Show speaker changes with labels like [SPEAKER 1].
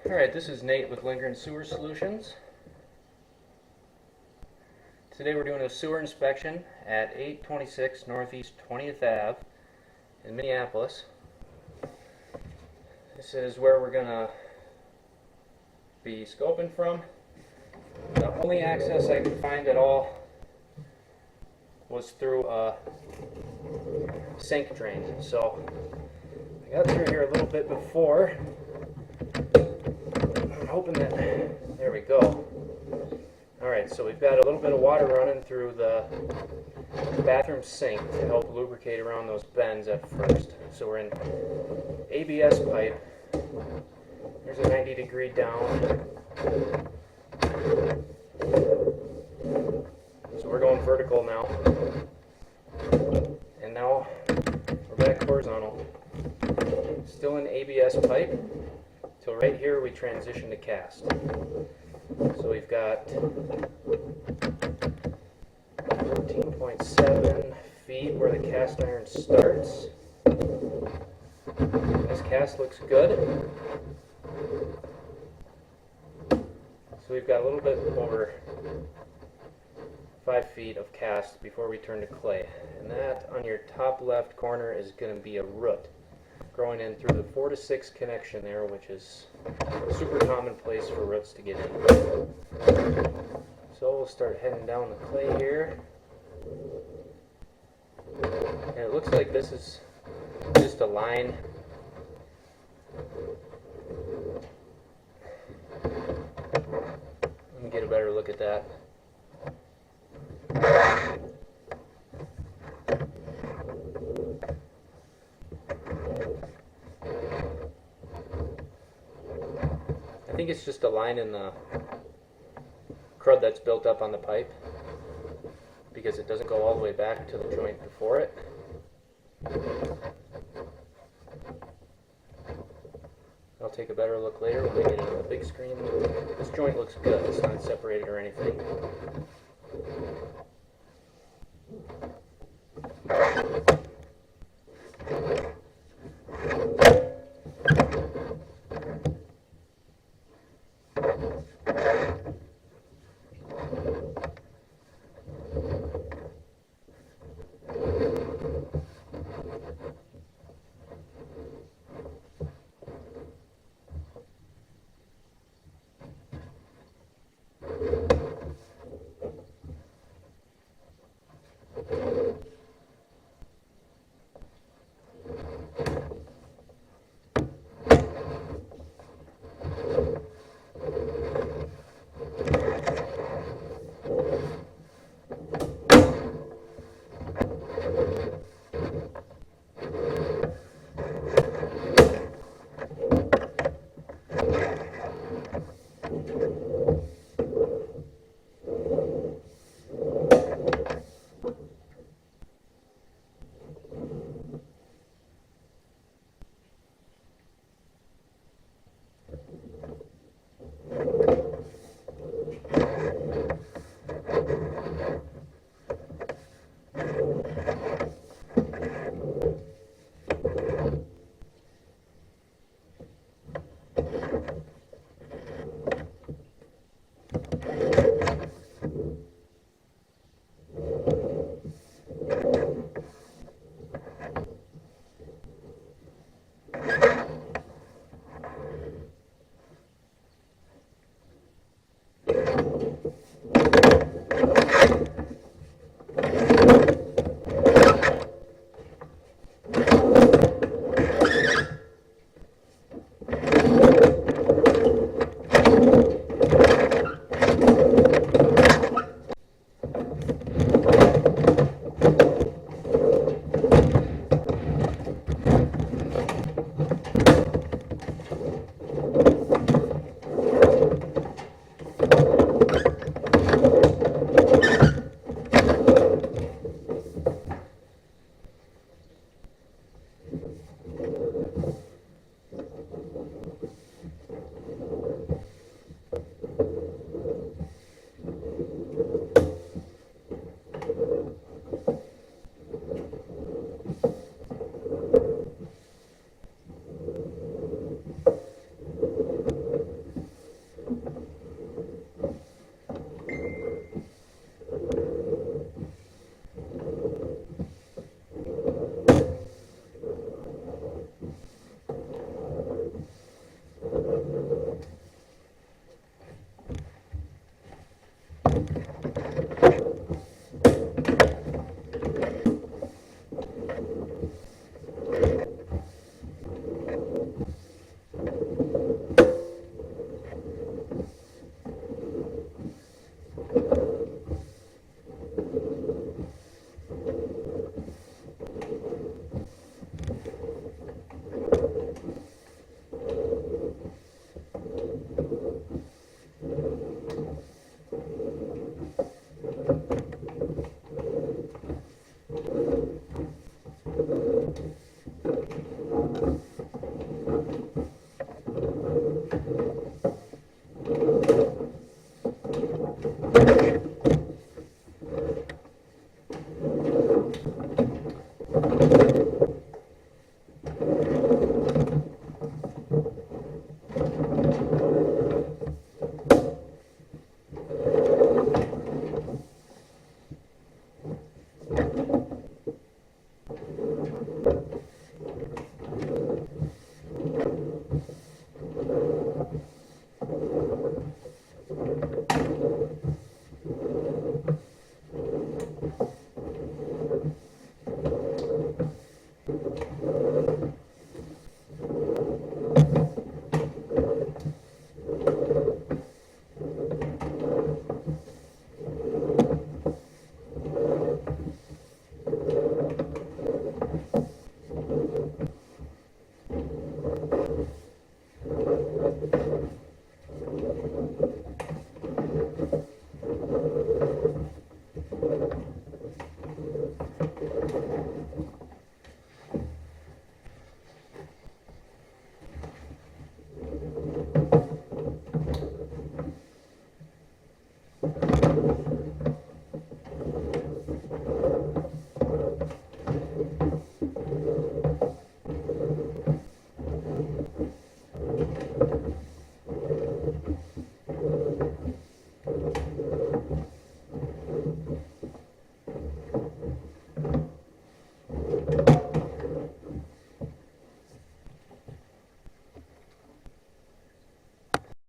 [SPEAKER 1] Alright, this is Nate with Lindgren Sewer Solutions. Today we're doing a sewer inspection at 826 Northeast 20th Ave in Minneapolis. This is where we're going to be scoping from. The only access I could find at all was through a sink drain. So I got through here a little bit before. I'm hoping that, there we go. Alright, so we've got a little bit of water running through the bathroom sink to help lubricate around those bends at first. So we're in ABS pipe. There's a 90-degree down. So we're going vertical now. And now we're back horizontal. Still in ABS pipe. So right here we transition to cast. So we've got 14.7 feet where the cast iron starts. This cast looks good. So we've got a little bit over 5 feet of cast before we turn to clay. And that on your top left corner is going to be a root growing in through the 4 to 6 connection there, which is a super common place for roots to get in. So we'll start heading down the clay here. And it looks like this is just a line. Let me get a better look at that. I think it's just a line in the crud that's built up on the pipe because it doesn't go all the way back to the joint before it. I'll take a better look later when we get into the big screen. This joint looks good, it's not separated or anything.